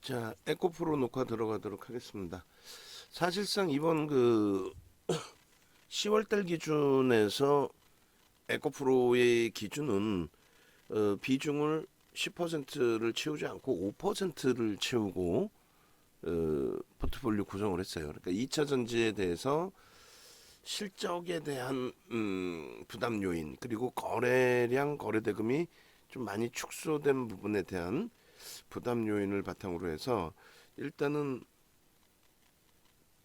자, 에코프로 녹화 들어가도록 하겠습니다. 사실상 이번 10월달 기준에서 에코프로의 기준은 비중을 10%를 채우지 않고 5%를 채우고 포트폴리오 구성을 했어요. 그러니까 2차 전지에 대해서 실적에 대한 부담 요인 그리고 거래량 거래대금이 좀 많이 축소된 부분에 대한 부담 요인을 바탕으로 해서 일단은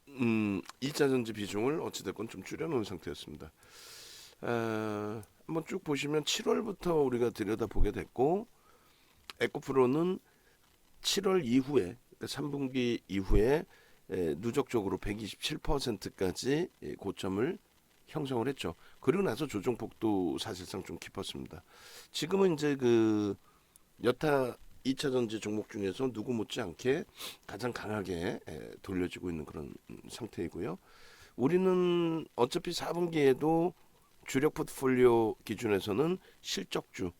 2차 전지 비중을 어찌됐건 좀 줄여놓은 상태였습니다. 한번 쭉 보시면 7월부터 우리가 들여다보게 됐고 에코프로는 7월 이후에 그러니까 3분기 이후에 누적적으로 127%까지 고점을 형성을 했죠. 그리고 나서 조정폭도 사실상 좀 깊었습니다. 지금은 이제 여타 2차 전지 종목 중에서 누구 못지않게 가장 강하게 돌려지고 있는 그런 상태이고요. 우리는 어차피 4분기에도 주력 포트폴리오 기준에서는 실적주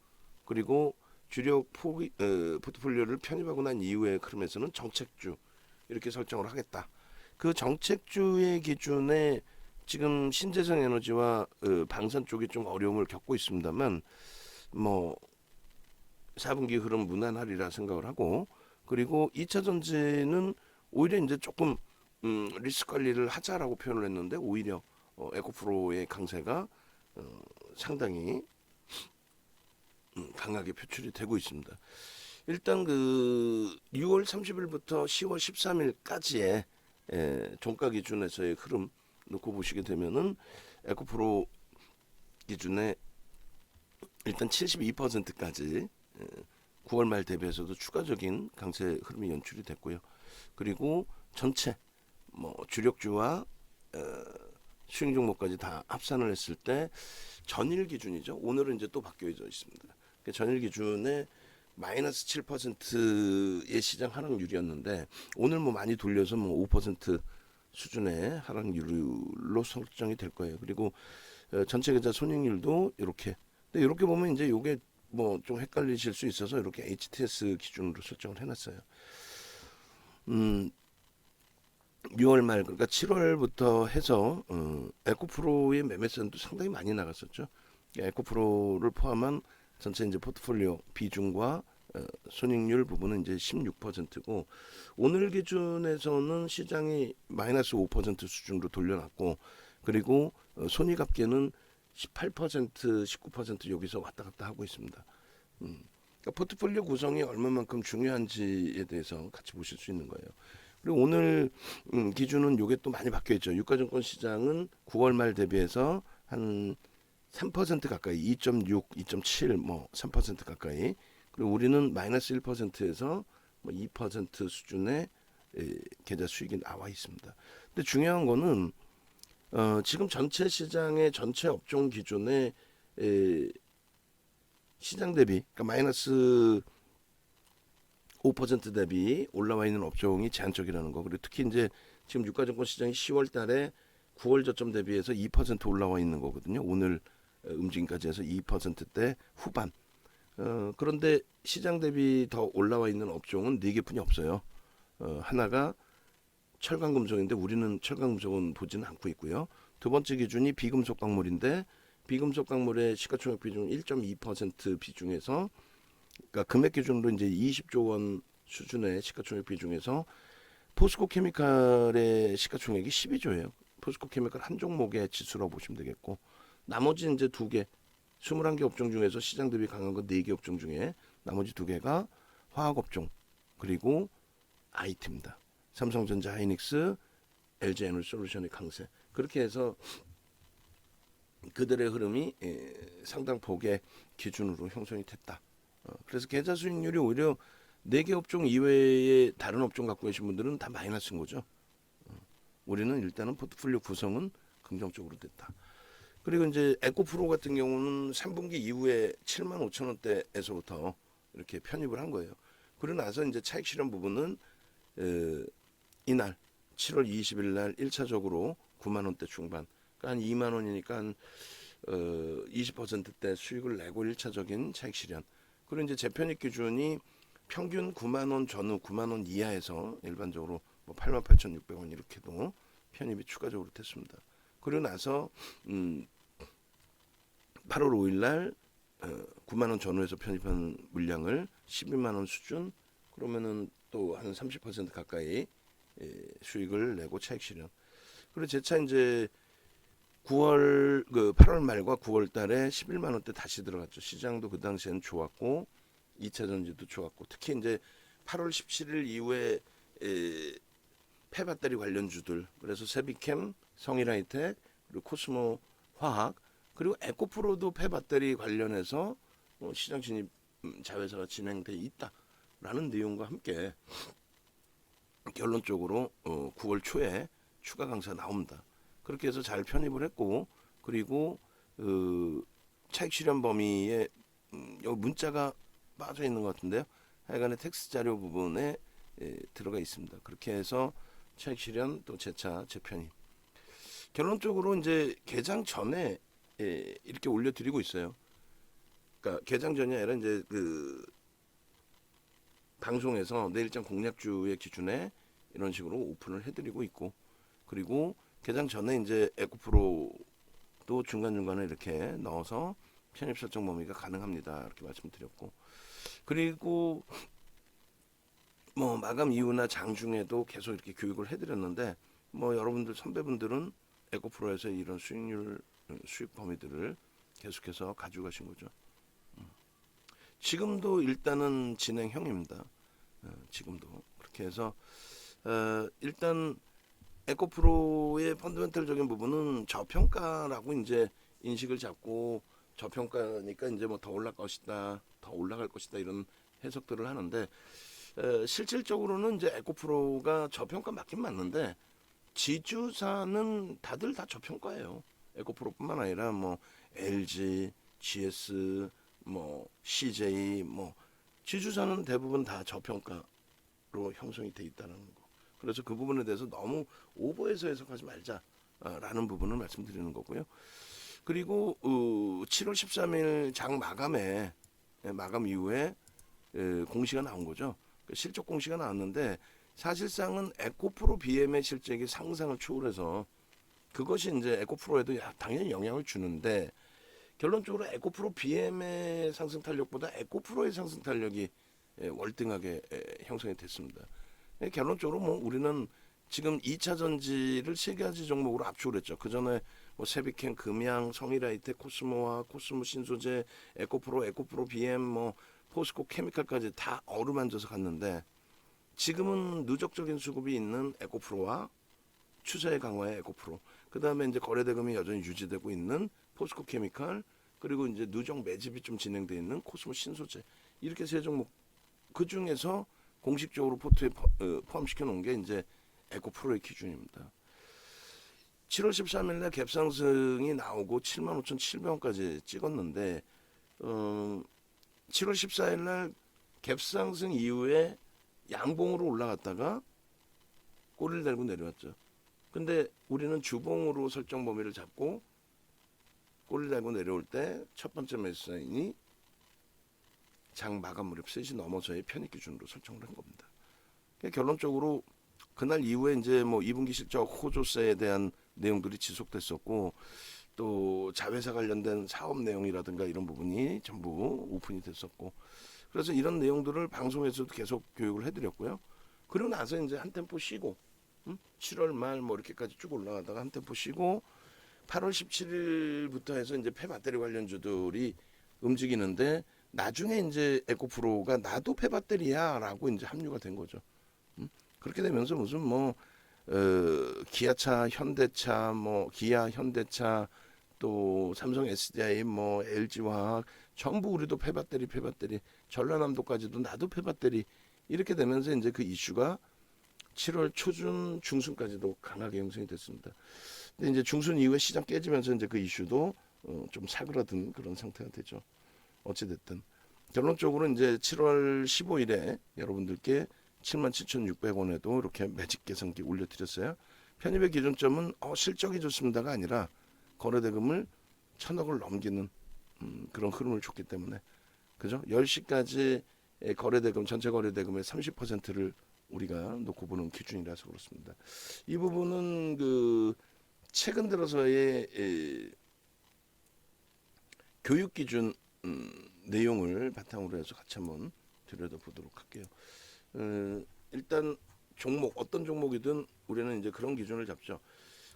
그리고 주력 포트폴리오를 편입하고 난 이후의 흐름에서는 정책주 이렇게 설정을 하겠다. 그 정책주의 기준에 지금 신재생 에너지와 방산 쪽이 좀 어려움을 겪고 있습니다만 뭐 4분기 흐름 무난하리라 생각을 하고 그리고 2차 전지는 오히려 이제 조금 리스크 관리를 하자라고 표현을 했는데 오히려 에코프로의 강세가 상당히 강하게 표출이 되고 있습니다. 일단 6월 30일부터 10월 13일까지의 종가 기준에서의 흐름 놓고 보시게 되면은 에코프로 기준에 일단 72%까지 9월 말 대비해서도 추가적인 강세 흐름이 연출이 됐고요. 그리고 전체 뭐 주력주와 수익 종목까지 다 합산을 했을 때 전일 기준이죠. 오늘은 이제 또 바뀌어져 있습니다. 전일 기준에 마이너스 7%의 시장 하락률이었는데 오늘 뭐 많이 돌려서 뭐 5% 수준의 하락률로 설정이 될 거예요. 그리고 전체 계좌 손익률도 이렇게. 근데 이렇게 보면 이제 이게 뭐 좀 헷갈리실 수 있어서 이렇게 HTS 기준으로 설정을 해놨어요. 6월 말 그러니까 7월부터 해서 에코프로의 매매선도 상당히 많이 나갔었죠. 에코프로를 포함한 전체 이제 포트폴리오 비중과 손익률 부분은 이제 16%고 오늘 기준에서는 시장이 마이너스 5% 수준으로 돌려놨고 그리고 손익합계는 18%, 19% 여기서 왔다 갔다 하고 있습니다. 그러니까 포트폴리오 구성이 얼마만큼 중요한지에 대해서 같이 보실 수 있는 거예요. 그리고 오늘 기준은 이게 또 많이 바뀌었죠. 유가증권 시장은 9월 말 대비해서 한 3% 가까이, 2.6, 2.7, 뭐 3% 가까이. 그리고 우리는 마이너스 1%에서 뭐 2% 수준의 계좌 수익이 나와 있습니다. 근데 중요한 거는 지금 전체 시장의 전체 업종 기준의 시장 대비, 그러니까 마이너스 5% 대비 올라와 있는 업종이 제한적이라는 거. 그리고 특히 이제 지금 유가증권 시장이 10월 달에 9월 저점 대비해서 2% 올라와 있는 거거든요. 오늘 움직임까지 해서 2%대 후반. 그런데 시장 대비 더 올라와 있는 업종은 4개뿐이 없어요. 하나가 철강금속인데 우리는 철강금속은 보지는 않고 있고요. 두 번째 기준이 비금속 광물인데 비금속 광물의 시가총액 비중 1.2% 비중에서 그러니까 금액 기준으로 이제 20조 원 수준의 시가총액 비중에서 포스코 케미칼의 시가총액이 12조예요. 포스코 케미칼 한 종목의 지수라고 보시면 되겠고 나머지 이제 2개 21개 업종 중에서 시장 대비 강한 건 4개 업종 중에 나머지 2개가 화학 업종 그리고 IT입니다. 삼성전자, 하이닉스, LG에너지솔루션의 강세. 그렇게 해서 그들의 흐름이 상당폭의 기준으로 형성이 됐다. 그래서 계좌 수익률이 오히려 4개 업종 이외의 다른 업종 갖고 계신 분들은 다 마이너스인 거죠. 우리는 일단은 포트폴리오 구성은 긍정적으로 됐다. 그리고 이제 에코프로 같은 경우는 3분기 이후에 7만 5천 원대에서부터 이렇게 편입을 한 거예요. 그러고 나서 이제 차익 실현 부분은 이날 7월 20일 날 1차적으로 9만 원대 중반, 그러니까 한 2만 원이니까 한 20%대 수익을 내고 1차적인 차익 실현. 그리고 이제 재편입 기준이 평균 9만 원 전후 9만 원 이하에서 일반적으로 뭐 88,600원 이렇게도 편입이 추가적으로 됐습니다. 그리고 나서 8월 5일 날 9만 원 전후에서 편입한 물량을 12만 원 수준, 그러면은 또 한 30% 가까이 수익을 내고 차익 실현. 그리고 재차 이제 8월 말과 9월 달에 11만 원대 다시 들어갔죠. 시장도 그 당시에는 좋았고 2차 전지도 좋았고, 특히 이제 8월 17일 이후에 폐배터리 관련주들, 그래서 세비캠, 성일하이텍, 그리고 코스모 화학, 그리고 에코프로도 폐배터리 관련해서 시장 진입 자회사가 진행돼 있다라는 내용과 함께 결론적으로 9월 초에 추가 강세가 나옵니다. 그렇게 해서 잘 편입을 했고, 그리고 차익 실현 범위에 여기 문자가 빠져 있는 것 같은데요. 하여간에 텍스트 자료 부분에 들어가 있습니다. 그렇게 해서 차익 실현 또 재차 재편입. 결론적으로 이제 개장 전에 이렇게 올려드리고 있어요. 그러니까 개장 전이 아니라 이제 그 방송에서 내일장 공략주의 기준에 이런 식으로 오픈을 해드리고 있고, 그리고 개장 전에 이제 에코프로도 중간중간에 이렇게 넣어서 편입 설정 범위가 가능합니다. 이렇게 말씀드렸고, 그리고 뭐 마감 이후나 장중에도 계속 이렇게 교육을 해드렸는데, 뭐 여러분들 선배분들은 에코프로에서 이런 수익률 수익 범위들을 계속해서 가지고 가신 거죠. 지금도 일단은 진행형입니다. 지금도 그렇게 해서 일단 에코프로의 펀더멘털적인 부분은 저평가라고 이제 인식을 잡고, 저평가니까 이제 뭐 더 올라갈 것이다, 더 올라갈 것이다 이런 해석들을 하는데, 실질적으로는 이제 에코프로가 저평가 맞긴 맞는데 지주사는 다들 다 저평가예요. 에코프로뿐만 아니라 뭐 LG, GS, 뭐 CJ, 뭐 지주사는 대부분 다 저평가로 형성이 돼 있다는 거. 그래서 그 부분에 대해서 너무 오버해서 해석하지 말자라는 부분을 말씀드리는 거고요. 그리고 7월 13일 장 마감에 마감 이후에 공시가 나온 거죠. 실적 공시가 나왔는데 사실상은 에코프로 BM의 실적이 상상을 초월해서 그것이 이제 에코프로에도 당연히 영향을 주는데, 결론적으로 에코프로 BM의 상승 탄력보다 에코프로의 상승 탄력이 월등하게 형성이 됐습니다. 결론적으로 뭐 우리는 지금 2차 전지를 3가지 종목으로 압축을 했죠. 그 전에 뭐 세비캠, 금양, 성일하이텍, 코스모와 코스모 신소재, 에코프로 BM, 뭐 포스코 케미칼까지 다 어루만져서 갔는데, 지금은 누적적인 수급이 있는 에코프로와 추세의 강화의 에코프로, 그 다음에 이제 거래대금이 여전히 유지되고 있는 포스코 케미칼, 그리고 이제 누적 매집이 좀 진행되어 있는 코스모 신소재, 이렇게 세 종목, 그 중에서 공식적으로 포트에 포함시켜 놓은 게 이제 에코프로의 기준입니다. 7월 13일 날 갭상승이 나오고 75,700원까지 찍었는데 7월 14일 날 갭상승 이후에 양봉으로 올라갔다가 꼬리를 달고 내려왔죠. 근데 우리는 주봉으로 설정 범위를 잡고 꼬리를 달고 내려올 때 첫 번째 매수 라인이 장 마감 무렵 3시 넘어서의 편입 기준으로 설정을 한 겁니다. 그러니까 결론적으로 그날 이후에 이제 뭐 2분기 실적 호조세에 대한 내용들이 지속됐었고, 또 자회사 관련된 사업 내용이라든가 이런 부분이 전부 오픈이 됐었고, 그래서 이런 내용들을 방송에서도 계속 교육을 해드렸고요. 그리고 나서 이제 한 템포 쉬고 7월 말 뭐 이렇게까지 쭉 올라가다가 한 템포 쉬고 8월 17일부터 해서 이제 폐배터리 관련주들이 움직이는데, 나중에 이제 에코프로가 나도 폐배터리야라고 이제 합류가 된 거죠. 그렇게 되면서 무슨 뭐 기아차, 현대차, 뭐 기아, 현대차, 또 삼성 SDI, 뭐 LG화학 전부 우리도 폐배터리, 전라남도까지도 나도 폐배터리, 이렇게 되면서 이제 그 이슈가 7월 초중 중순까지도 강하게 형성이 됐습니다. 근데 이제 중순 이후에 시장 깨지면서 이제 그 이슈도 좀 사그라든 그런 상태가 되죠. 어찌 됐든 결론적으로 이제 7월 15일에 여러분들께 77,600원에도 이렇게 매직 계산기 올려드렸어요. 편입의 기준점은 실적이 좋습니다가 아니라 거래대금을 1,000억을 넘기는 그런 흐름을 줬기 때문에, 그죠? 10시까지 거래대금 전체 거래대금의 30%를 우리가 놓고 보는 기준이라서 그렇습니다. 이 부분은 그 최근 들어서의 교육 기준 내용을 바탕으로 해서 같이 한번 들여다보도록 할게요. 일단 종목 어떤 종목이든 우리는 이제 그런 기준을 잡죠.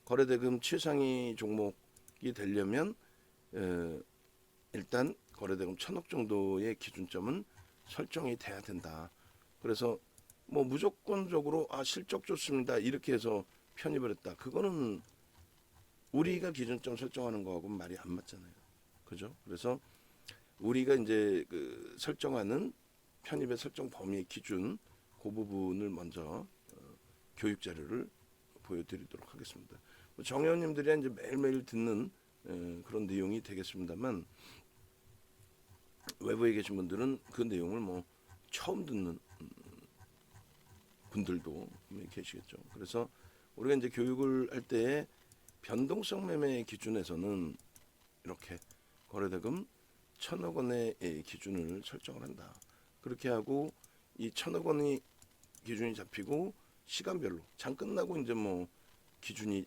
거래대금 최상위 종목이 되려면 일단 거래대금 1,000억 정도의 기준점은 설정이 돼야 된다. 그래서 뭐 무조건적으로 실적 좋습니다 이렇게 해서 편입을 했다. 그거는 우리가 기준점 설정하는 거하고 말이 안 맞잖아요. 그죠? 그래서 우리가 이제 그 설정하는 편입의 설정 범위 기준 그 부분을 먼저 교육 자료를 보여드리도록 하겠습니다. 정회원님들이 이제 매일매일 듣는 그런 내용이 되겠습니다만 외부에 계신 분들은 그 내용을 뭐 처음 듣는 분들도 계시겠죠. 그래서 우리가 이제 교육을 할 때에 변동성 매매 기준에서는 이렇게 거래대금 1,000억 원의 기준을 설정을 한다. 그렇게 하고 이 1,000억 원이 기준이 잡히고 시간별로 장 끝나고 이제 뭐 기준이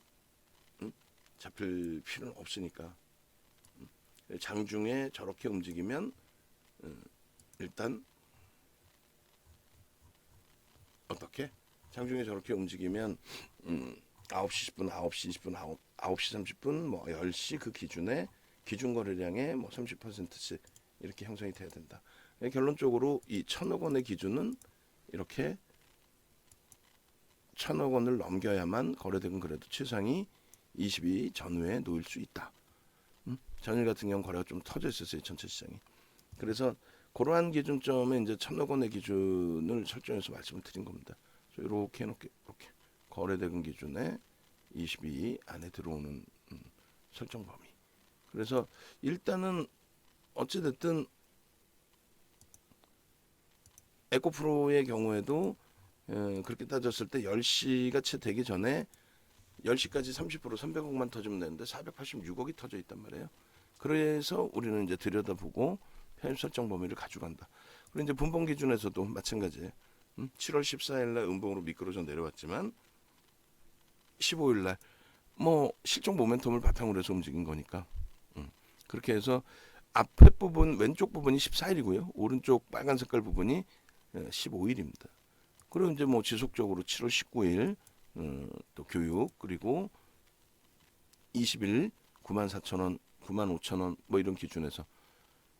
잡힐 필요는 없으니까 장중에 저렇게 움직이면 일단 어떻게 장중에 저렇게 움직이면 9시 10분, 9시 20분, 9시 30분, 뭐 10시 그 기준에 기준 거래량의 뭐 30%씩 이렇게 형성이 돼야 된다. 결론적으로 이 1,000억 원의 기준은 이렇게 1,000억 원을 넘겨야만 거래대금 그래도 최상위 20위 전후에 놓일 수 있다. 전일 같은 경우 거래가 좀 터져 있었어요, 전체 시장이. 그래서 그러한 기준점에 이제 1,000억 원의 기준을 설정해서 말씀을 드린 겁니다. 이렇게 해놓게 이렇게 거래대금 기준에 22위 안에 들어오는 설정 범위. 그래서 일단은 어찌됐든 에코프로의 경우에도 그렇게 따졌을 때 10시가 채 되기 전에 10시까지 30% 300억만 터지면 되는데 486억이 터져 있단 말이에요. 그래서 우리는 이제 들여다보고 편입 설정 범위를 가져간다. 그리고 이제 분봉 기준에서도 마찬가지예요. 7월 14일 날 음봉으로 미끄러져 내려왔지만 15일 날 뭐 실적 모멘텀을 바탕으로 해서 움직인 거니까 그렇게 해서 앞에 부분 왼쪽 부분이 14일이고요. 오른쪽 빨간 색깔 부분이 15일입니다. 그리고 이제 뭐 지속적으로 7월 19일 또 교육 그리고 20일 94,000원, 95,000원 뭐 이런 기준에서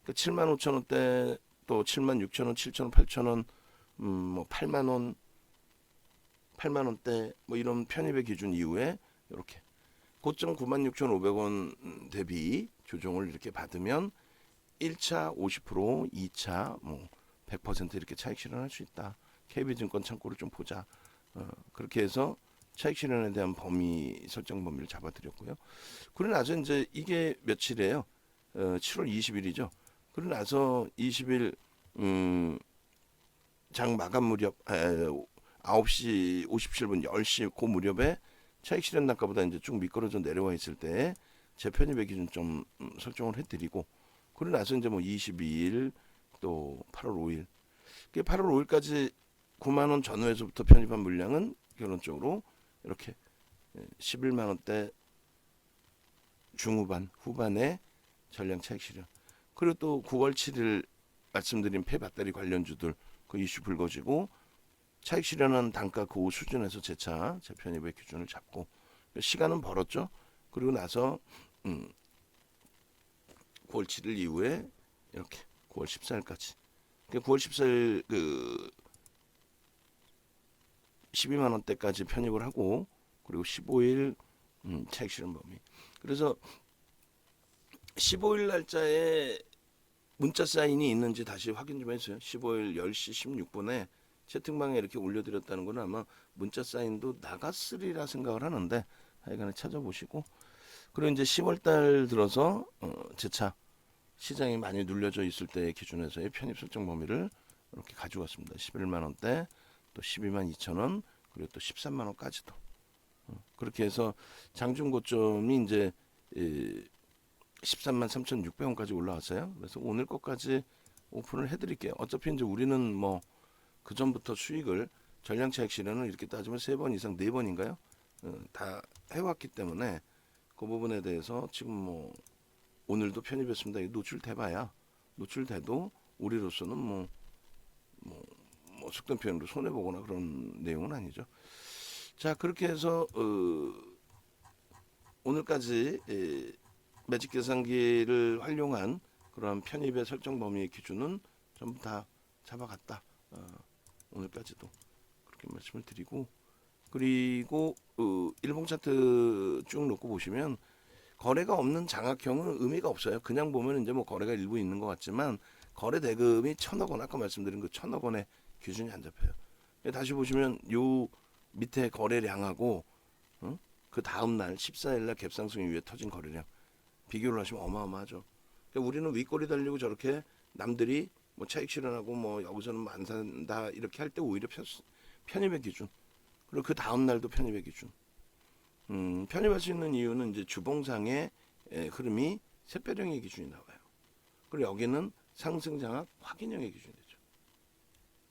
그러니까 75,000원대 또 76,000원, 7,000원, 8,000원 뭐 8만 원대 뭐 이런 편입의 기준 이후에 이렇게 고점 96,500원 대비 조정을 이렇게 받으면 1차 50%, 2차 뭐 100% 이렇게 차익 실현할 수 있다. KB증권 창고를 좀 보자. 그렇게 해서 차익 실현에 대한 범위 설정 범위를 잡아드렸고요. 그러고 나서 이제 이게 며칠이에요? 7월 20일이죠. 그러고 나서 20일 장 마감 무렵 9시 57분 10시 그 무렵에 차익 실현 단가보다 이제 쭉 미끄러져 내려와 있을 때 재편입의 기준 좀 설정을 해드리고 그러고 나서 이제 뭐 22일 또 8월 5일 8월 5일까지 9만 원 전후에서부터 편입한 물량은 결론적으로 이렇게 11만 원대 중후반 후반에 전량 차익 실현. 그리고 또 9월 7일 말씀드린 폐배터리 관련주들 그 이슈 불거지고 차익 실현한 단가 그 수준에서 재차 재편입의 기준을 잡고 시간은 벌었죠. 그리고 나서 9월 7일 이후에 이렇게 9월 14일까지 9월 14일 그 12만 원대까지 편입을 하고 그리고 15일 차익 실현 범위. 그래서 15일 날짜에 문자 사인이 있는지 다시 확인 좀 해주세요. 15일 10시 16분에 채팅방에 이렇게 올려드렸다는 건 아마 문자 사인도 나갔으리라 생각을 하는데 하여간에 찾아보시고 그리고 이제 10월달 들어서 재차 시장이 많이 눌려져 있을 때 기준에서의 편입 설정 범위를 이렇게 가져갔습니다. 11만 원대 또 12만 2천 원 그리고 또 13만 원까지도 그렇게 해서 장중 고점이 이제 13만 3,600원까지 올라왔어요. 그래서 오늘 것까지 오픈을 해드릴게요. 어차피 이제 우리는 뭐 그 전부터 수익을 전량차익 실현을 이렇게 따지면 3번 이상 4번인가요? 다 해왔기 때문에 그 부분에 대해서 지금 뭐 오늘도 편입했습니다. 노출돼봐야 노출돼도 우리로서는 뭐 속된 표현으로 손해 보거나 그런 내용은 아니죠. 자, 그렇게 해서 오늘까지 매직 계산기를 활용한 그런 편입의 설정 범위의 기준은 전부 다 잡아갔다. 오늘까지도 그렇게 말씀을 드리고, 그리고 일봉 차트 쭉 놓고 보시면 거래가 없는 장악형은 의미가 없어요. 그냥 보면 이제 뭐 거래가 일부 있는 것 같지만 거래 대금이 1,000억 원, 아까 말씀드린 그 1,000억 원의 기준이 안 잡혀요. 다시 보시면 요 밑에 거래량하고 그 다음 날 14일 날 갭상승 이후에 터진 거래량 비교를 하시면 어마어마하죠. 그러니까 우리는 윗꼬리 달리고 저렇게 남들이 뭐 차익 실현하고 뭐 여기서는 안 산다 이렇게 할 때 오히려 편입의 기준, 그리고 그 다음 날도 편입의 기준. 편입할 수 있는 이유는 이제 주봉상의 흐름이 샛별형의 기준이 나와요. 그리고 여기는 상승장악 확인형의 기준이 되죠.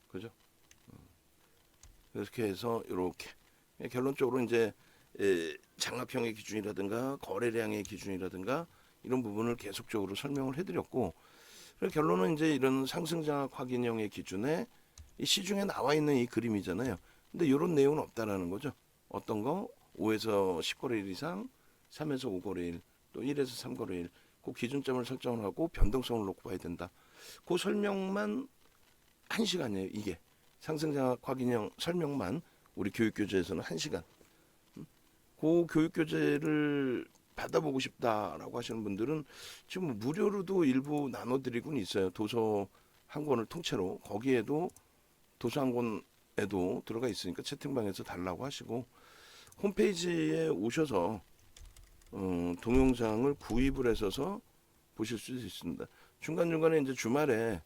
그죠? 그렇게 해서 이렇게 결론적으로 이제 장악형의 기준이라든가 거래량의 기준이라든가 이런 부분을 계속적으로 설명을 해드렸고, 결론은 이제 이런 상승장악 확인형의 기준에 이 시중에 나와 있는 이 그림이잖아요. 근데 이런 내용은 없다라는 거죠. 어떤 거 5에서 10거래일 이상, 3에서 5거래일, 또 1에서 3거래일 그 기준점을 설정을 하고 변동성을 놓고 봐야 된다. 그 설명만 1시간이에요. 이게 상승장악 확인형 설명만 우리 교육교재에서는 1시간. 그 교육교재를 받아보고 싶다라고 하시는 분들은 지금 무료로도 일부 나눠드리고는 있어요. 도서 한 권을 통째로. 거기에도 도서 한 권에도 들어가 있으니까 채팅방에서 달라고 하시고, 홈페이지에 오셔서 동영상을 구입을 해서 보실 수 있습니다. 중간중간에 이제 주말에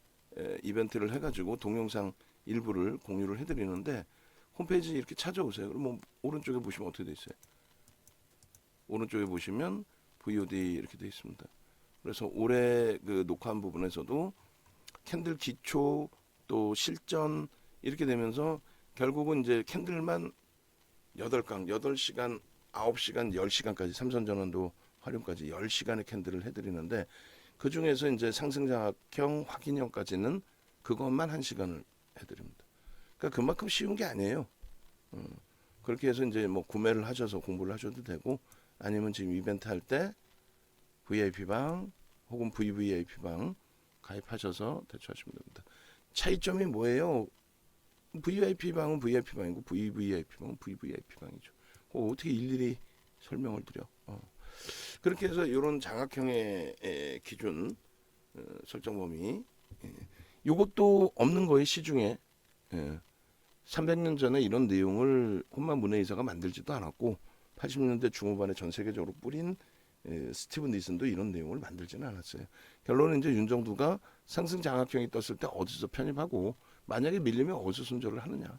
이벤트를 해가지고 동영상 일부를 공유를 해드리는데, 홈페이지 이렇게 찾아오세요. 그럼 뭐 오른쪽에 보시면 어떻게 돼 있어요? 오른쪽에 보시면 VOD 이렇게 되어 있습니다. 그래서 올해 그 녹화한 부분에서도 캔들 기초 또 실전 이렇게 되면서 결국은 이제 캔들만 8강, 8시간, 9시간, 10시간까지 삼선전환도 활용까지 10시간의 캔들을 해드리는데, 그 중에서 이제 상승장악형 확인형까지는 그것만 1시간을 해드립니다. 그러니까 그만큼 쉬운 게 아니에요. 그렇게 해서 이제 뭐 구매를 하셔서 공부를 하셔도 되고, 아니면 지금 이벤트 할 때 VIP방 혹은 VVIP방 가입하셔서 대처하시면 됩니다. 차이점이 뭐예요? VIP방은 VIP방이고 VVIP방은 VVIP방이죠. 어떻게 일일이 설명을 드려. 그렇게 해서 이런 장악형의 기준 설정 범위, 이것도 없는 거예요. 시중에 300년 전에 이런 내용을 혼만 문해이사가 만들지도 않았고, 80년대 중후반에 전 세계적으로 뿌린 스티븐 니슨도 이런 내용을 만들지는 않았어요. 결론은 이제 윤정두가 상승 장악형이 떴을 때 어디서 편입하고, 만약에 밀리면 어디서 손절을 하느냐,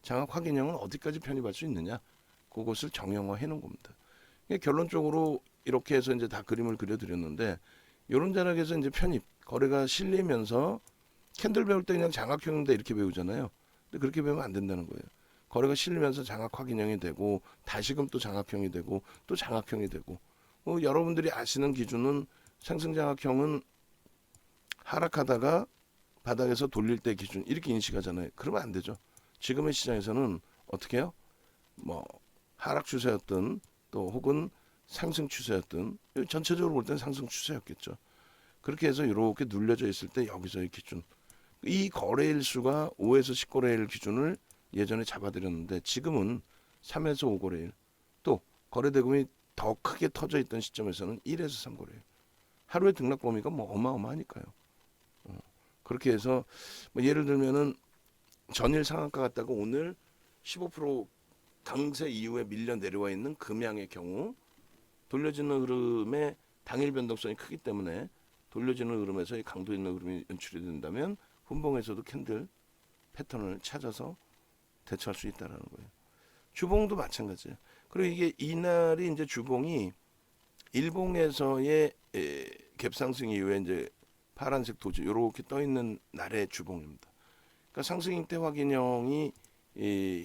장악 확인형은 어디까지 편입할 수 있느냐, 그것을 정형화해 놓은 겁니다. 결론적으로 이렇게 해서 이제 다 그림을 그려드렸는데, 이런 자락에서 이제 편입 거래가 실리면서 캔들 배울 때 그냥 장악형인데 이렇게 배우잖아요. 근데 그렇게 배우면 안 된다는 거예요. 거래가 실리면서 장악 확인형이 되고, 다시금 또 장악형이 되고, 또 장악형이 되고, 여러분들이 아시는 기준은 상승 장악형은 하락하다가 바닥에서 돌릴 때 기준 이렇게 인식하잖아요. 그러면 안 되죠. 지금의 시장에서는 어떻게 해요? 뭐 하락 추세였든 또 혹은 상승 추세였든, 전체적으로 볼 때는 상승 추세였겠죠. 그렇게 해서 이렇게 눌려져 있을 때 여기서의 기준, 이 거래일 수가 5에서 10거래일 기준을 예전에 잡아드렸는데, 지금은 3에서 5거래일, 또 거래대금이 더 크게 터져 있던 시점에서는 1에서 3거래일. 하루의 등락 범위가 뭐 어마어마하니까요. 그렇게 해서 뭐 예를 들면은 전일 상한가 갔다가 오늘 15% 강세 이후에 밀려 내려와 있는 금양의 경우, 돌려지는 흐름의 당일 변동성이 크기 때문에 돌려지는 흐름에서 이 강도 있는 흐름이 연출이 된다면 분봉에서도 캔들 패턴을 찾아서 대처할 수 있다는 거예요. 주봉도 마찬가지예요. 그리고 이게 이날이 이제 주봉이 일봉에서의 갭상승 이후에 이제 파란색 도지 이렇게 떠 있는 날의 주봉입니다. 그러니까 상승 형태 확인형이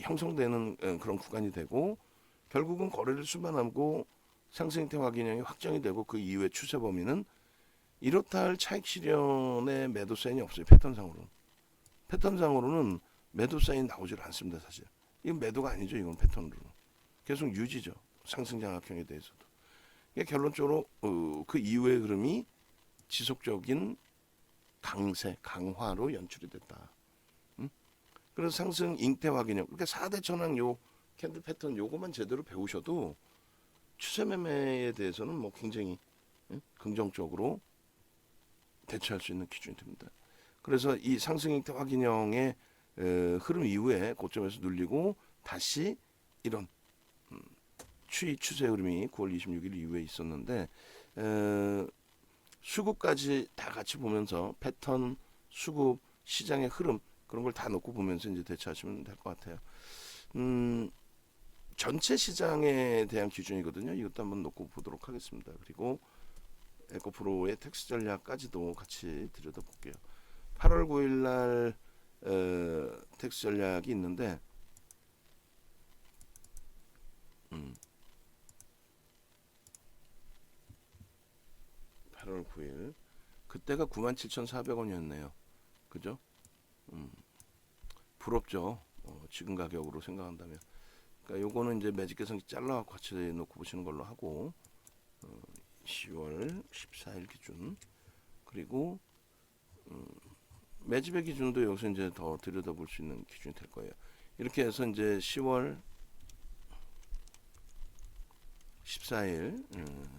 형성되는 그런 구간이 되고 결국은 거래를 수반하고 상승 형태 확인형이 확정이 되고 그 이후의 추세 범위는 이렇다 할 차익 실현의 매도 사인이 없어요. 패턴상으로는 매도 사인 나오질 않습니다. 사실 이건 매도가 아니죠. 이건 패턴으로 계속 유지죠. 상승 장악형에 대해서도. 그러니까 결론적으로 그 이후의 흐름이 지속적인 강세, 강화로 연출이 됐다. 그래서 상승 잉태 확인형. 그러니까 4대 천왕 요 캔들 패턴 요거만 제대로 배우셔도 추세 매매에 대해서는 뭐 굉장히 긍정적으로 대처할 수 있는 기준이 됩니다. 그래서 이 상승 잉태 확인형의 흐름 이후에 고점에서 눌리고 다시 이런 추세 흐름이 9월 26일 이후에 있었는데 수급까지 다 같이 보면서 패턴, 수급, 시장의 흐름 그런 걸 다 놓고 보면서 이제 대처하시면 될 것 같아요. 전체 시장에 대한 기준이거든요. 이것도 한번 놓고 보도록 하겠습니다. 그리고 에코프로의 텍스 전략까지도 같이 들여다볼게요. 8월 9일 날 텍스 전략이 있는데 8월 9일 그때가 97,400원이었네요. 그죠? 부럽죠. 지금 가격으로 생각한다면. 그러니까 요거는 이제 매직 계산 잘라 같이 놓고 보시는 걸로 하고 10월 14일 기준 그리고 매집의 기준도 여기서 이제 더 들여다볼 수 있는 기준이 될 거예요. 이렇게 해서 이제 10월 14일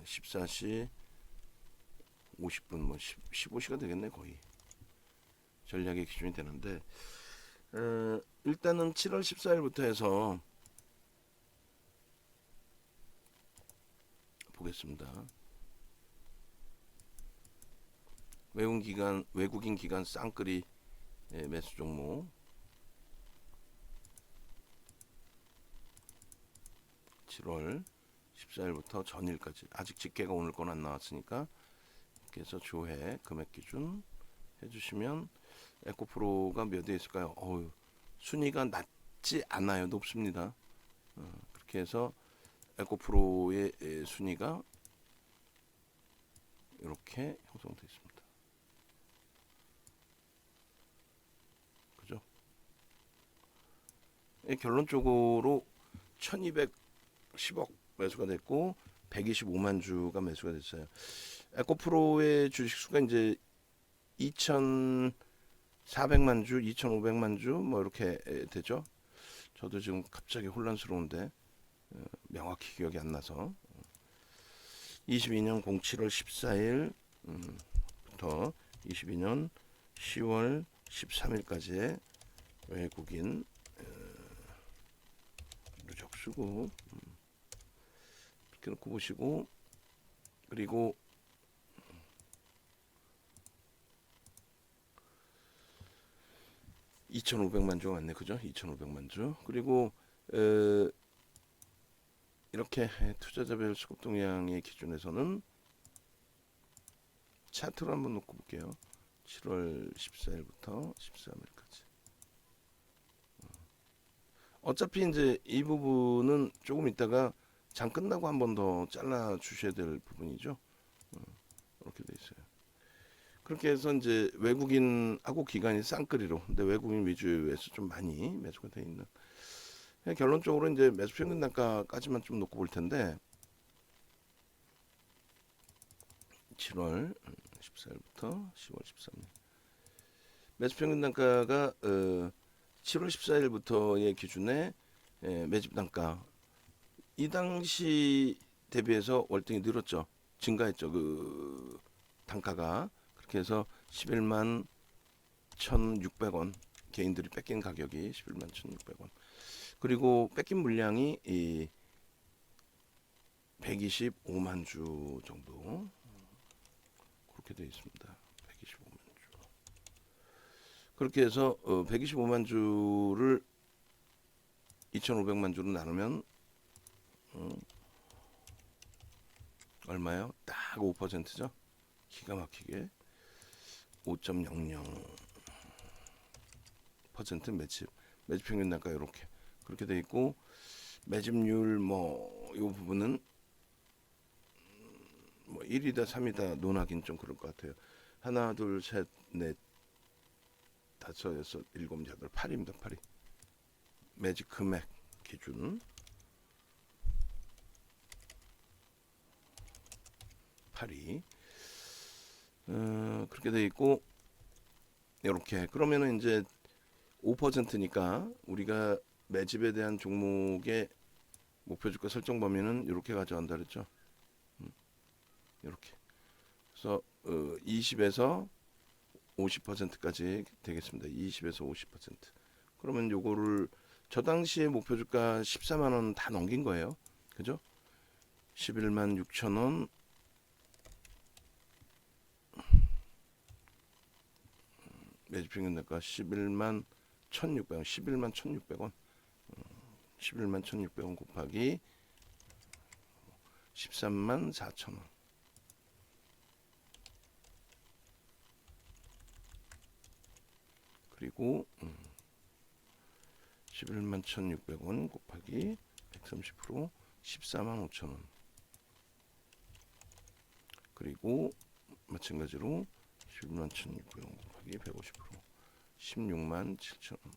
14시 50분 뭐 15시가 되겠네 거의 전략의 기준이 되는데 일단은 7월 14일부터 해서 보겠습니다. 외국인 기관 쌍끌이 매수 종목 7월 14일부터 전일까지 아직 집계가 오늘 건 안 나왔으니까 그래서 조회 금액 기준 해주시면 에코프로가 몇 에 있을까요? 순위가 낮지 않아요. 높습니다. 그렇게 해서 에코프로의 순위가 이렇게 형성되어 있습니다. 그죠? 결론적으로 1210억 매수가 됐고 125만 주가 매수가 됐어요. 에코프로의 주식수가 이제 2,400만 주, 2,500만 주 뭐 이렇게 되죠. 저도 지금 갑자기 혼란스러운데 명확히 기억이 안 나서 22년 07월 14일부터 22년 10월 13일까지의 외국인 누적 수급 이렇게 놓고 보시고 그리고 2,500만 주가 왔네, 그죠? 2,500만 주. 그리고 이렇게 투자자별 수급 동향의 기준에서는 차트로 한번 놓고 볼게요. 7월 14일부터 13일까지. 어차피 이제 이 부분은 조금 있다가 장 끝나고 한 번 더 잘라 주셔야 될 부분이죠. 이렇게 돼 있어요. 그렇게 해서 이제 외국인하고 기관이 쌍끌이로, 근데 외국인 위주에서 좀 많이 매수가 돼 있는. 결론적으로 이제 매수 평균 단가까지만 좀 놓고 볼 텐데 7월 14일부터 10월 13일 매수 평균 단가가 7월 14일부터의 기준에 매집 단가 이 당시 대비해서 월등히 늘었죠. 증가했죠. 그 단가가 그렇게 해서 11만 1,600원 개인들이 뺏긴 가격이 11만 1,600원 그리고 뺏긴 물량이 125만 주 정도 그렇게 되어 있습니다. 125만 주 그렇게 해서 125만 주를 2,500만 주로 나누면 얼마요? 딱 5%죠. 기가 막히게. 5.00% 매집 평균 단가 이렇게 그렇게 돼 있고, 매집률 뭐 이 부분은 뭐 1이다 3이다 논하긴 좀 그럴 것 같아요. 하나 둘 셋 넷 다섯 여섯 일곱 여덟 8입니다. 8이 매집 금액 기준 8이 그렇게 돼 있고, 이렇게 그러면은 이제 5%니까 우리가 매집에 대한 종목의 목표 주가 설정 범위는 이렇게 가져간다 그랬죠. 이렇게. 그래서 20에서 50%까지 되겠습니다. 20에서 50%. 그러면 요거를 저 당시에 목표 주가 14만 원 다 넘긴 거예요. 그죠? 11만 6천 원 매집 평균 단가 11만 1,600원, 11만 1,600원, 11만 1,600원 곱하기 13만 4천 원. 그리고 11만 1,600원 곱하기 130% 14만 5천 원. 그리고 마찬가지로 11만 1,600원 곱하기 150% 16만 7천 원.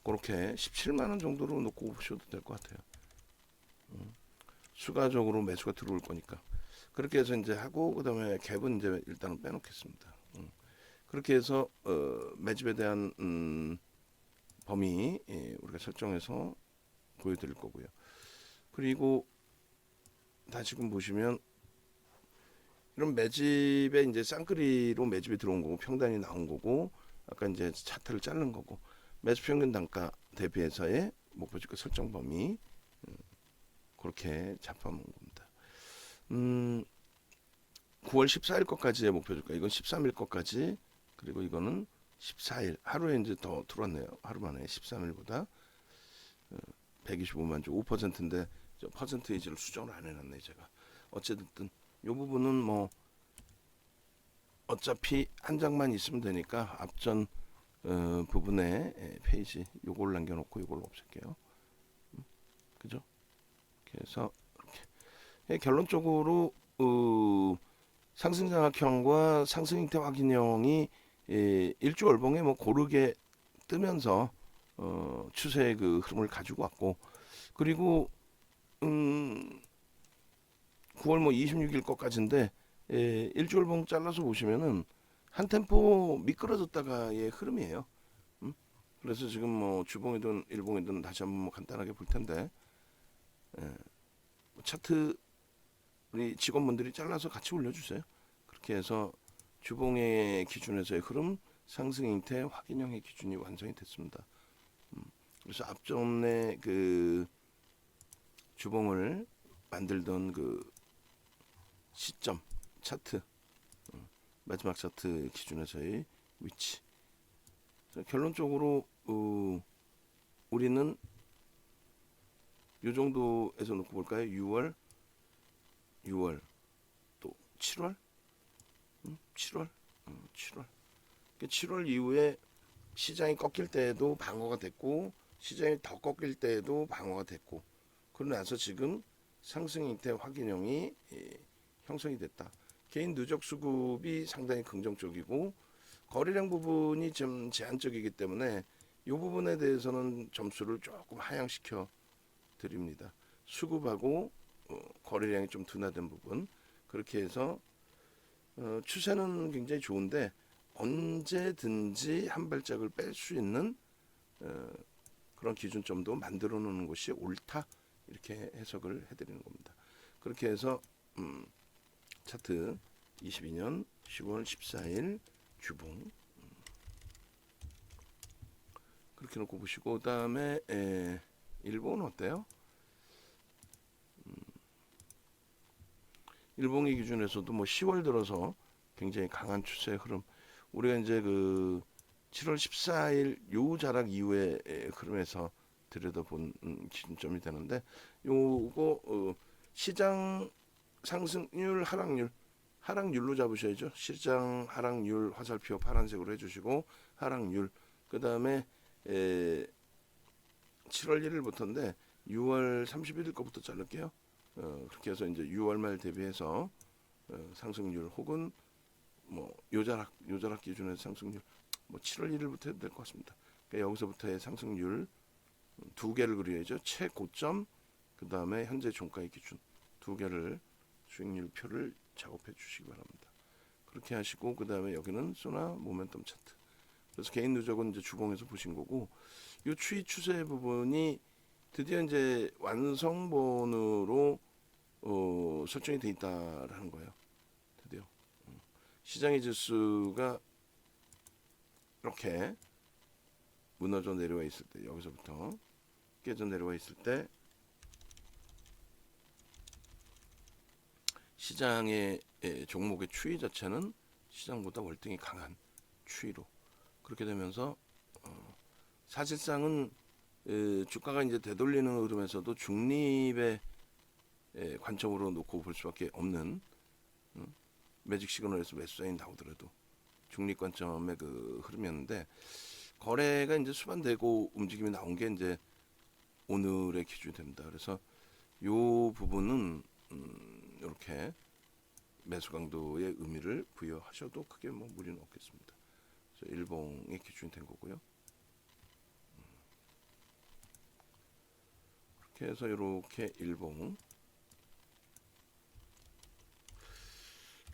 그렇게 17만 원 정도로 놓고 보셔도 될 것 같아요. 추가적으로 매수가 들어올 거니까. 그렇게 해서 이제 하고, 그다음에 갭은 이제 일단은 빼놓겠습니다. 그렇게 해서 매집에 대한 범위 우리가 설정해서 보여드릴 거고요. 그리고 다시금 보시면 이런 매집에 이제 쌍끌이로 매집이 들어온 거고, 평단이 나온 거고, 아까 이제 차트를 자른 거고, 매수 평균 단가 대비해서의 목표 주가 설정 범위 그렇게 잡아놓은 겁니다. 9월 14일 것까지의 목표 주가, 이건 13일 것까지, 그리고 이거는 14일 하루에 이제 더 들어왔네요. 하루 만에 13일보다 125만 주 5%인데 저 퍼센테이지를 수정을 안 해놨네 제가. 어쨌든 이 부분은 뭐 어차피 한 장만 있으면 되니까 앞전 부분에 페이지 요걸 남겨놓고 요걸 없앨게요. 그죠? 그래서 이렇게 결론적으로 상승장악형과 상승형태 확인형이 일주월봉에 뭐 고르게 뜨면서 추세의 그 흐름을 가지고 왔고, 그리고 9월 뭐 26일 것까지인데 일주월봉 잘라서 보시면은 한 템포 미끄러졌다가의 흐름이에요. 그래서 지금 뭐 주봉이든 일봉이든 다시 한번 뭐 간단하게 볼 텐데, 차트 우리 직원분들이 잘라서 같이 올려주세요. 그렇게 해서 주봉의 기준에서의 흐름, 상승 형태 확인형의 기준이 완성이 됐습니다. 그래서 앞전에 그 주봉을 만들던 그 시점 차트, 마지막 차트 기준에서의 위치. 결론적으로 우리는 이 정도에서 놓고 볼까요? 6월 또 7월 7월 이후에 시장이 꺾일 때에도 방어가 됐고, 시장이 더 꺾일 때에도 방어가 됐고, 그러고 나서 지금 상승 형태 확인형이 형성이 됐다. 개인 누적 수급이 상당히 긍정적이고, 거래량 부분이 좀 제한적이기 때문에 이 부분에 대해서는 점수를 조금 하향시켜 드립니다. 수급하고 거래량이 좀 둔화된 부분, 그렇게 해서 추세는 굉장히 좋은데 언제든지 한 발짝을 뺄 수 있는 그런 기준점도 만들어 놓는 것이 옳다, 이렇게 해석을 해드리는 겁니다. 그렇게 해서 차트 22년 10월 14일 주봉 그렇게 놓고 보시고, 그 다음에 일본은 어때요? 일본의 기준에서도 뭐 10월 들어서 굉장히 강한 추세의 흐름, 우리가 이제 그 7월 14일 요 자락 이후의 흐름에서 들여다본 기준점이 되는데, 요거 시장 상승률 하락률 하락률로 잡으셔야죠. 시장 하락률 화살표 파란색으로 해주시고 하락률. 그 다음에 7월 1일부터인데 6월 31일 거부터 자를게요. 그렇게 해서 이제 6월 말 대비해서 상승률 혹은 뭐 요자락 기준에서 상승률 뭐 7월 1일부터 해도 될 것 같습니다. 그러니까 여기서부터의 상승률 두 개를 그려야죠. 최고점 그 다음에 현재 종가의 기준 두 개를 수익률 표를 작업해 주시기 바랍니다. 그렇게 하시고 그 다음에 여기는 소나 모멘텀 차트. 그래서 개인 누적은 이제 주봉에서 보신 거고 이 추이 추세 부분이 드디어 이제 완성본으로 설정이 돼 있다라는 거예요. 드디어 시장의 지수가 이렇게 무너져 내려와 있을 때 여기서부터 깨져 내려와 있을 때 시장의 종목의 추이 자체는 시장보다 월등히 강한 추이로 그렇게 되면서 사실상은 주가가 이제 되돌리는 흐름에서도 중립의 관점으로 놓고 볼 수밖에 없는 매직 시그널에서 매수 사인 나오더라도 중립 관점의 그 흐름이었는데 거래가 이제 수반되고 움직임이 나온 게 이제 오늘의 기준이 됩니다. 그래서 이 부분은 이렇게 매수 강도의 의미를 부여하셔도 크게 뭐 무리는 없겠습니다. 그래서 일봉의 기준이 된 거고요. 그렇게 해서 이렇게 일봉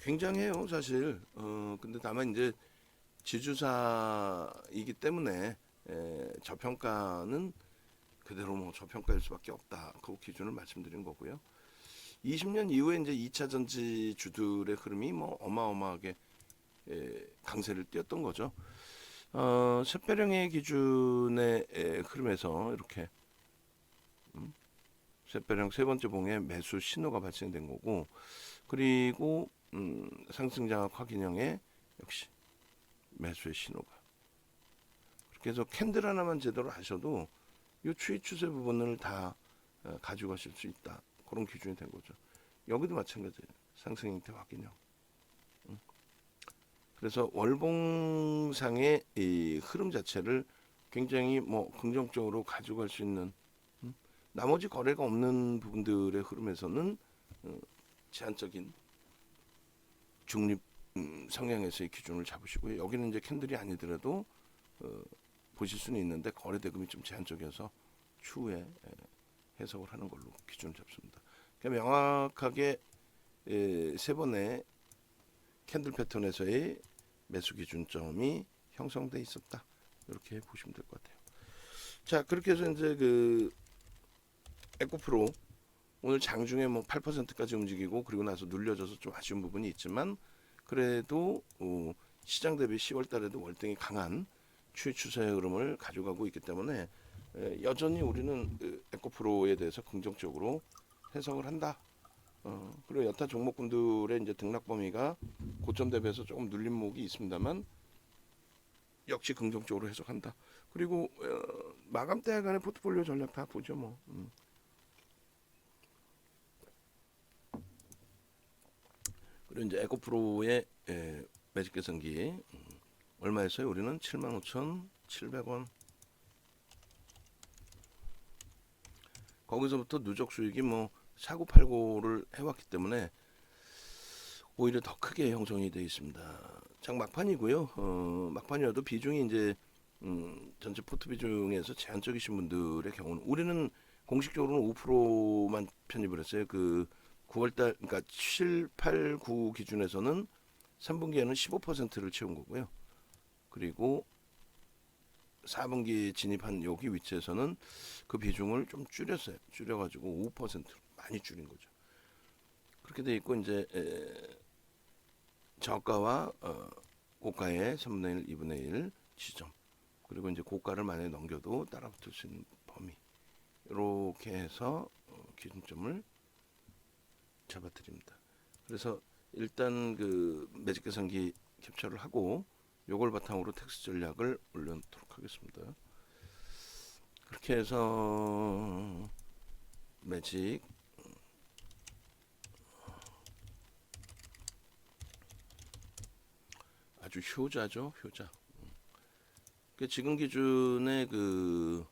굉장해요 사실. 근데 다만 이제 지주사이기 때문에 저평가는 그대로 뭐 저평가일 수밖에 없다. 그 기준을 말씀드린 거고요. 20년 이후에 이제 2차 전지 주들의 흐름이 뭐 어마어마하게 강세를 띄었던 거죠. 셋배령의 기준의 흐름에서 이렇게 셋배령 세 번째 봉에 매수 신호가 발생된 거고 그리고 상승장악 확인형의 역시 매수의 신호가 그렇게 해서 캔들 하나만 제대로 하셔도 이 추이 추세 부분을 다 가져가실 수 있다. 그런 기준이 된 거죠. 여기도 마찬가지예요. 상승 형태 확인형. 그래서 월봉상의 이 흐름 자체를 굉장히 뭐 긍정적으로 가져갈 수 있는 나머지 거래가 없는 부분들의 흐름에서는 제한적인 중립 성향에서의 기준을 잡으시고요. 여기는 이제 캔들이 아니더라도 보실 수는 있는데 거래 대금이 좀 제한적이어서 추후에 해석을 하는 걸로 기준을 잡습니다. 그러니까 명확하게 세 번의 캔들 패턴에서의 매수 기준점이 형성돼 있었다. 이렇게 보시면 될 것 같아요. 자, 그렇게 해서 이제 그 에코프로 오늘 장중에 뭐 8%까지 움직이고 그리고 나서 눌려져서 좀 아쉬운 부분이 있지만 그래도 시장 대비 10월 달에도 월등히 강한 추이 추세의 흐름을 가져가고 있기 때문에 여전히 우리는 에코프로에 대해서 긍정적으로 해석을 한다. 그리고 여타 종목군들의 이제 등락 범위가 고점 대비해서 조금 눌린 목이 있습니다만 역시 긍정적으로 해석한다. 그리고 마감 때 간의 포트폴리오 전략 다 보죠 뭐. 그리고 이제 에코프로의 매직 계산기 얼마였어요? 우리는 75,700원. 거기서부터 누적 수익이 뭐 사고팔고를 해왔기 때문에 오히려 더 크게 형성이 되어 있습니다. 장 막판이고요. 막판이어도 비중이 이제 전체 포트 비중에서 제한적이신 분들의 경우는 우리는 공식적으로는 5%만 편입을 했어요. 그 9월달 그러니까 7, 8, 9 기준에서는 3분기에는 15%를 채운 거고요. 그리고 4분기 진입한 여기 위치에서는 그 비중을 좀 줄였어요. 줄여가지고 5%로 많이 줄인 거죠. 그렇게 돼 있고 이제 저가와 고가의 3분의 1, 2분의 1 지점 그리고 이제 고가를 만약에 넘겨도 따라붙을 수 있는 범위 이렇게 해서 기준점을 잡아드립니다. 그래서 일단 그 매직 계산기 캡처를 하고 요걸 바탕으로 텍스트 전략을 올려놓도록 하겠습니다. 그렇게 해서 매직 아주 효자죠, 효자. 지금 기준의 그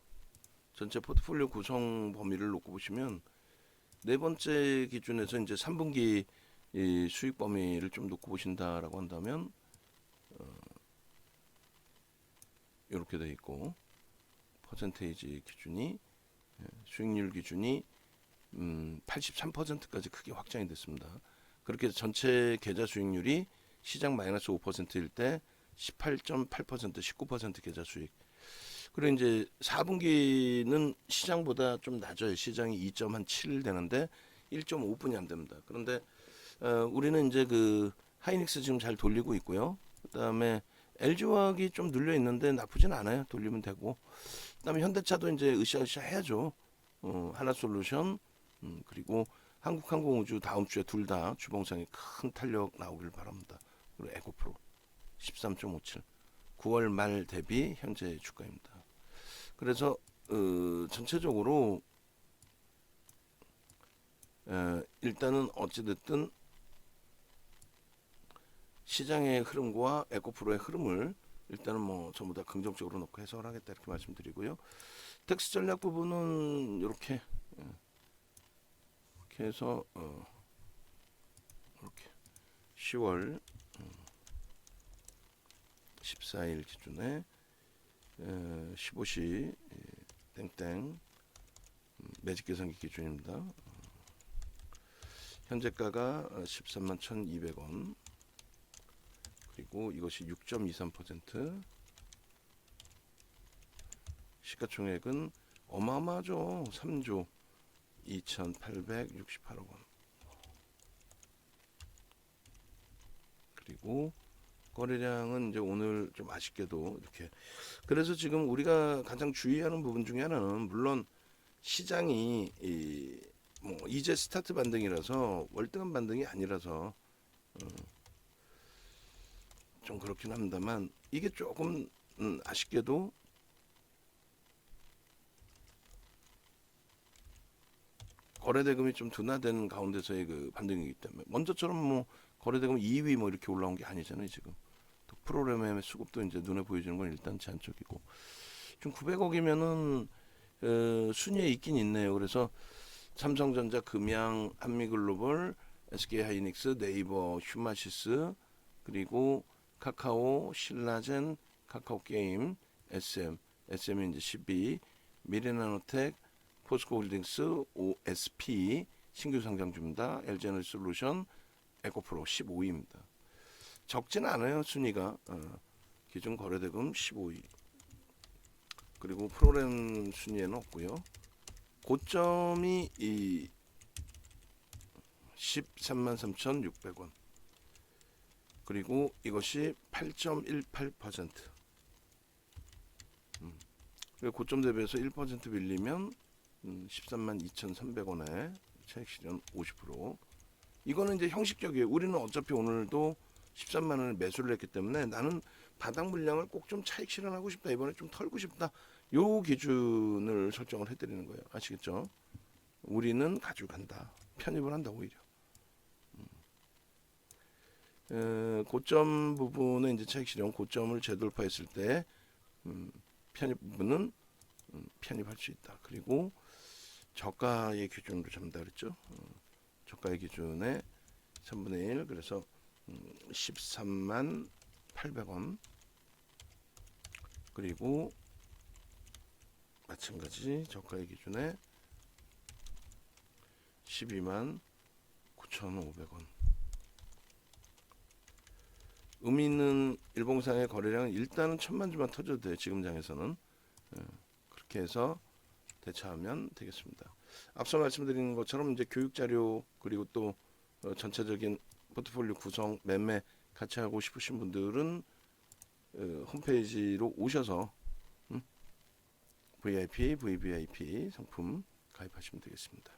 전체 포트폴리오 구성 범위를 놓고 보시면 네 번째 기준에서 이제 3분기 이 수익 범위를 좀 놓고 보신다라고 한다면 이렇게 돼 있고 퍼센테이지 기준이 수익률 기준이 83%까지 크게 확장이 됐습니다. 그렇게 해서 전체 계좌 수익률이 시장 마이너스 5%일 때 18.8%, 19% 계좌 수익. 그리고 이제 4분기는 시장보다 좀 낮아요. 시장이 2.7 되는데 1.5분이 안 됩니다. 그런데 우리는 이제 그 하이닉스 지금 잘 돌리고 있고요. 그다음에 LG화학이 좀 눌려 있는데 나쁘진 않아요. 돌리면 되고. 그다음에 현대차도 이제 으쌰으쌰 해야죠. 하나솔루션 그리고 한국항공우주 다음 주에 둘 다 주봉상에 큰 탄력 나오길 바랍니다. 그리고 에코프로 13.57 9월 말 대비 현재 주가입니다. 그래서 전체적으로 일단은 어찌됐든 시장의 흐름과 에코프로의 흐름을 일단은 뭐 전부 다 긍정적으로 놓고 해석을 하겠다 이렇게 말씀드리고요. 텍스 전략 부분은 이렇게 해서 이렇게 10월 14일 기준에 15시 땡땡 매직 계산기 기준입니다. 현재가가 13만 1,200원 그리고 이것이 6.23% 시가총액은 어마어마하죠. 3조 2,868억 원. 그리고 거래량은 이제 오늘 좀 아쉽게도 이렇게. 그래서 지금 우리가 가장 주의하는 부분 중에 하나는 물론 시장이 뭐 이제 스타트 반등이라서 월등한 반등이 아니라서 좀 그렇긴 합니다만 이게 조금 아쉽게도 거래대금이 좀 둔화된 가운데서의 그 반등이기 때문에 먼저처럼 뭐 거래대금 2위 뭐 이렇게 올라온 게 아니잖아요 지금. 또 프로그램의 수급도 이제 눈에 보여지는 건 일단 제한적이고 좀 900억이면은 순위에 있긴 있네요. 그래서 삼성전자, 금양, 한미글로벌, SK하이닉스, 네이버, 휴마시스 그리고 카카오, 신라젠, 카카오게임, SM이 이제 12, 미래나노텍, 포스코홀딩스, OSP 신규 상장주입니다. LG에너지솔루션, 에코프로 15위입니다. 적진 않아요 순위가. 기준 거래대금 15위. 그리고 프로그램 순위에는 없고요. 고점이 이 13만 3,600원. 그리고 이것이 8.18%. 그리고 고점 대비해서 1% 밀리면 13만 2,300원에 차익 실현 50%. 이거는 이제 형식적이에요. 우리는 어차피 오늘도 13만 원을 매수를 했기 때문에 나는 바닥 물량을 꼭 좀 차익 실현하고 싶다. 이번에 좀 털고 싶다. 요 기준을 설정을 해드리는 거예요. 아시겠죠? 우리는 가져간다. 편입을 한다 오히려. 고점 부분에 이제 차익 실현 고점을 재돌파했을 때 편입 부분은 편입할 수 있다. 그리고 저가의 기준으로 잡는다 그랬죠. 저가의 기준에 3분의 1 그래서 13만 800원 그리고 마찬가지 저가의 기준에 12만 9,500원. 의미 있는 일봉상의 거래량은 일단은 1,000만 주만 터져도 돼요. 지금 장에서는. 그렇게 해서 대처하면 되겠습니다. 앞서 말씀드린 것처럼 이제 교육자료 그리고 또 전체적인 포트폴리오 구성 매매 같이 하고 싶으신 분들은 홈페이지로 오셔서 VIP, VVIP 상품 가입하시면 되겠습니다.